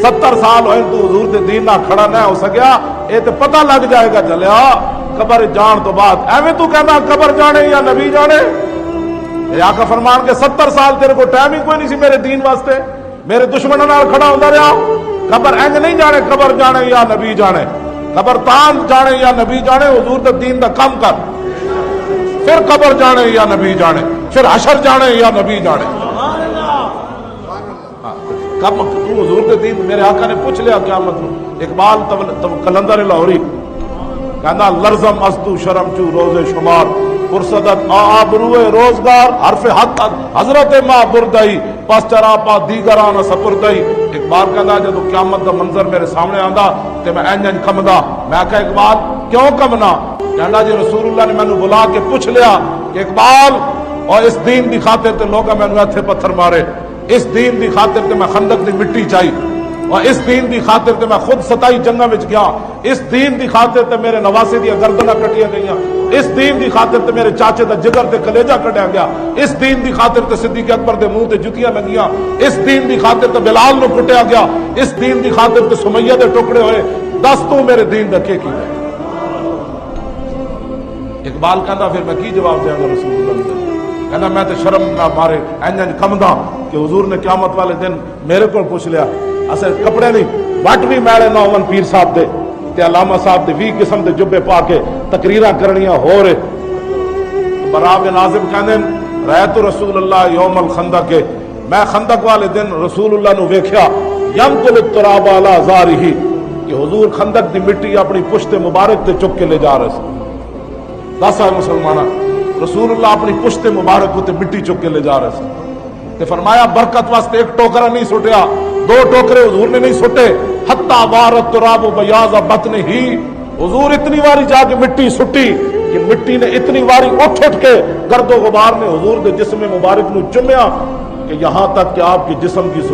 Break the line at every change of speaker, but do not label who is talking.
70 سال ہوئے تو حضور دے دین نہ کھڑا نہ ہو سکیا، یہ تو پتہ لگ جائے گا چلیا قبر جان تو بعد ایویں تو کہنا قبر جانے یا نبی جانے۔ یا کا فرمان کہ 70 سال تیرے کو ٹائم ہی کوئی نہیں سی میرے دین واسطے، میرے دشمنوں نال کھڑا ہوندا رہا۔ قبر انج نہیں جانے قبر جانے یا نبی جانے، قبر تان جانے یا نبی جانے، حضور دے دین دا کم کر، پھر قبر جانے یا نبی جانے، پھر حشر جانے یا نبی جانے۔ کب تو حضور کے دین، میرے آقا نے پوچھ لیا قیامت نو، اقبال کلندر لاہوری کہنا لرزم ازدو شرم چو روز شمار پرصدت آبروئے روزگار حرف حد حضرت ماں بردائی پس چرا پا دیگران سپردائی۔ اقبال کہنا جدو قیامت دا منظر میرے سامنے آندا تے میں انجن کمدا، میں کہا اقبال کیوں کمنا؟ کہنا جی رسول اللہ نے مینوں بلا کے پوچھ لیا کہ اقبال اور اس دین دی خاطر تے لوگا مینوں ہتھے پتھر مارے، اس دین دی خاطر تے میں خندق دی مٹی چائی، اور اس دین دی خاطر تے میں خود 27 جنگاں وچ گیا، اس دین دی خاطر تے میرے نواسے دی گردناں کٹیاں گئیاں، اس دین دی خاطر تے میرے چاچے دا جگر تے کلیجہ کٹیا گیا، اس دین دی خاطر تے صدیق اکبر دے منہ تے جتیاں لگیاں، اس دین دی خاطر تے بلال نو کٹیا گیا، اس دین دی خاطر تے سمیہ دے ٹکڑے ہوئے، دس تو میرے دین دا کی اقبال کہندا پھر میں کی جواب دیاں گا رسول اللہ نے؟ کہنا میں تے شرم نہ مارے انجن کمدا کہ حضور نے قیامت والے دن میرے کو پوچھ لیا، اسے کپڑے نہیں وٹ بھی میلے نہ ہون پیر صاحب دے تے علامہ صاحب دے 20 قسم دے جبے پا کے تقریراں کرنیاں ہو رہے۔ برا بن عازب کہندے رأیت رسول اللہ یوم الخندق، میں خندق والے دن رسول اللہ نو ویکھیا ینقل التراب علی ظہرہ کہ حضور خندق دی مٹی اپنی پشت مبارک تے چک کے لے جا رہے سن۔ دس آئے مسلمانہ رسول اللہ اپنی پشت مبارک تے مٹی چک کے لے جا رہے سن، تے فرمایا برکت واسطے ایک ٹوکرا نہیں سٹیا، 2 ٹوکرے حضور نے نہیں سٹے، حتی وارت تراب بیاض بطن ہی، حضور اتنی واری جا کے مٹی سٹی کہ مٹی نے اتنی واری اٹھ کے گرد و غبار نے حضور دے جسم مبارک نو چمیا کہ یہاں تک کہ آپ کی جسم کی